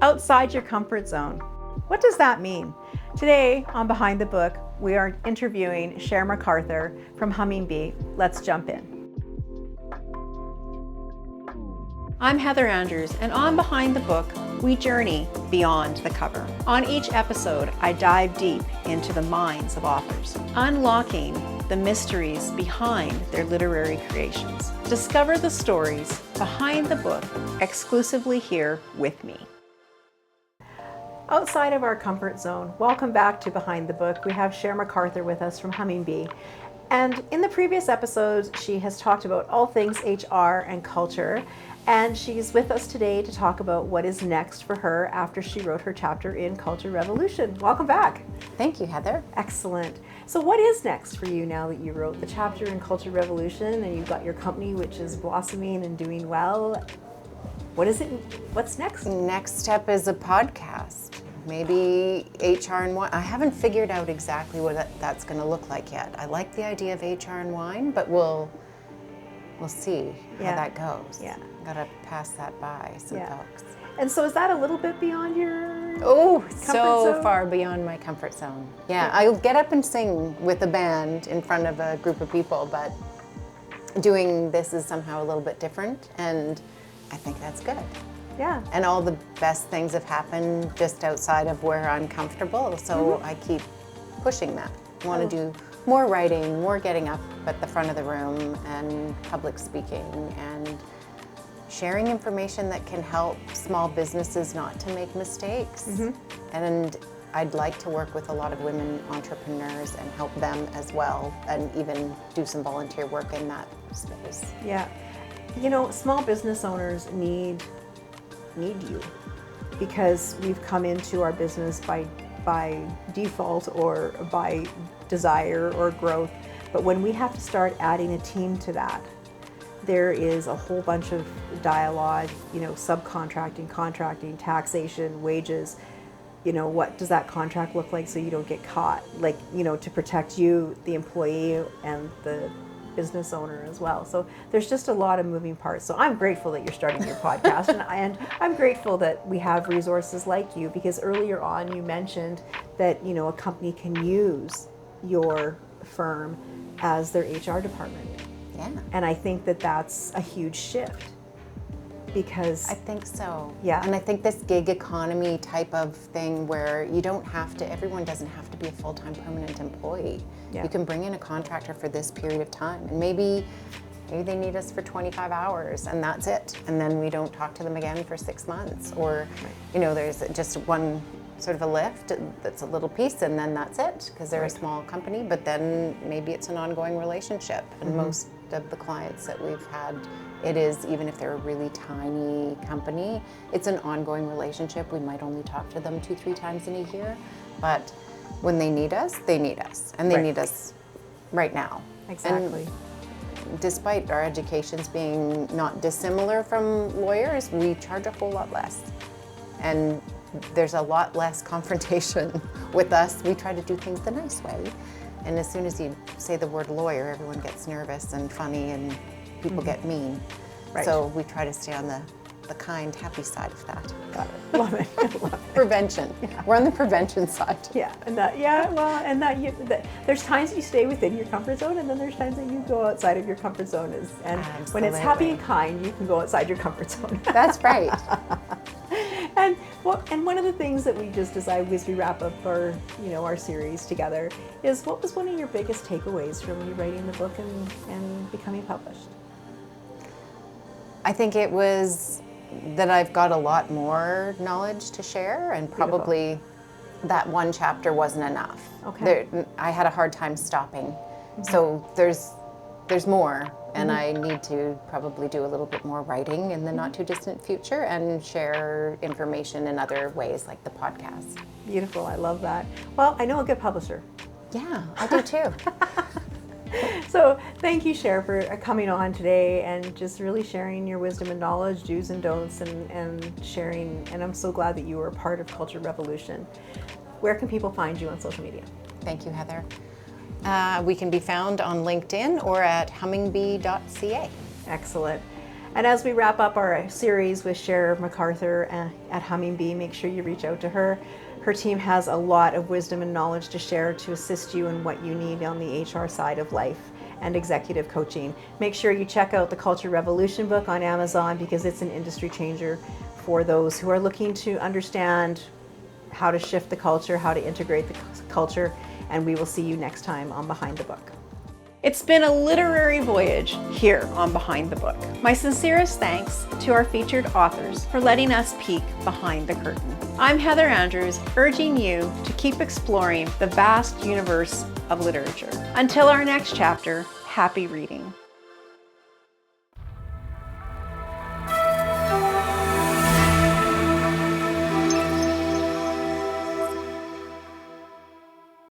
Outside your comfort zone. What does that mean? Today on Behind the Book, we are interviewing Cher McArthur from Humming Bee. Let's jump in. I'm Heather Andrews, and on Behind the Book, we journey beyond the cover. On each episode, I dive deep into the minds of authors, unlocking the mysteries behind their literary creations. Discover the stories behind the book exclusively here with me. Outside of our comfort zone, welcome back to Behind the Book. We have Cher McArthur with us from Humming Bee. And in the previous episodes, she has talked about all things HR and culture. And she's with us today to talk about what is next for her after she wrote her chapter in Culture Revolution. Welcome back. Thank you, Heather. Excellent. So what is next for you now that you wrote the chapter in Culture Revolution and you've got your company which is blossoming and doing well? What is it? What's next? Next step is a podcast. Maybe HR and wine. I haven't figured out exactly what that's going to look like yet. I like the idea of HR and wine, but we'll see how that goes. Yeah. Gotta pass that by some folks. And so is that a little bit beyond your so far beyond my comfort zone. Yeah, I'll get up and sing with a band in front of a group of people, but doing this is somehow a little bit different, and I think that's good. Yeah. And all the best things have happened just outside of where I'm comfortable, so I keep pushing that. I want to do more writing, more getting up at the front of the room and public speaking and sharing information that can help small businesses not to make mistakes. And I'd like to work with a lot of women entrepreneurs and help them as well, and even do some volunteer work in that space. Yeah. You know, small business owners need you, because we've come into our business by default or by desire or growth. But when we have to start adding a team to that, there is a whole bunch of dialogue, subcontracting, contracting, taxation, wages. What does that contract look like so you don't get caught? To protect you, the employee, and the business owner as well. So there's just a lot of moving parts. So I'm grateful that you're starting your podcast, and I'm grateful that we have resources like you, because earlier on you mentioned that a company can use your firm as their HR department. Yeah. And I think that that's a huge shift, because I think so. Yeah. And I think this gig economy type of thing where everyone doesn't have to be a full-time permanent employee. Yeah. You can bring in a contractor for this period of time, and maybe they need us for 25 hours and that's it. And then we don't talk to them again for 6 months. Or, there's just one sort of a lift that's a little piece, and then that's it, because they're a small company. But then maybe it's an ongoing relationship. And most of the clients that we've had, it is, even if they're a really tiny company, it's an ongoing relationship. We might only talk to them 2-3 times in a year, but when they need us, they need us, and they need us right now. Exactly. And despite our educations being not dissimilar from lawyers, we charge a whole lot less. And there's a lot less confrontation with us. We try to do things the nice way. And as soon as you say the word lawyer, everyone gets nervous and funny, and people get mean. Right. So we try to stay on the kind, happy side of that. Got it. Love it. Love it. Prevention. Yeah. We're on the prevention side. Yeah, there's times that you stay within your comfort zone, and then there's times that you go outside of your comfort zone. And Absolutely. When it's happy and kind, you can go outside your comfort zone. That's right. And one of the things that we just decide as we wrap up our series together is, what was one of your biggest takeaways from you writing the book and becoming published? I think it was that I've got a lot more knowledge to share, and probably that one chapter wasn't enough. Okay. I had a hard time stopping. So there's more, and I need to probably do a little bit more writing in the not too distant future, and share information in other ways, like the podcast. Beautiful, I love that. Well, I know a good publisher. Yeah, I do too. So thank you, Cher, for coming on today and just really sharing your wisdom and knowledge, do's and don'ts, and sharing. And I'm so glad that you were a part of Culture Revolution. Where can people find you on social media? Thank you, Heather. We can be found on LinkedIn or at hummingbee.ca. Excellent. And as we wrap up our series with Cher McArthur at Humming Bee, make sure you reach out to her. Her team has a lot of wisdom and knowledge to share to assist you in what you need on the HR side of life and executive coaching. Make sure you check out the Culture Revolution book on Amazon because it's an industry changer for those who are looking to understand how to shift the culture, how to integrate the culture, and we will see you next time on Behind the Book. It's been a literary voyage here on Behind the Book. My sincerest thanks to our featured authors for letting us peek behind the curtain. I'm Heather Andrews, urging you to keep exploring the vast universe of literature. Until our next chapter, happy reading.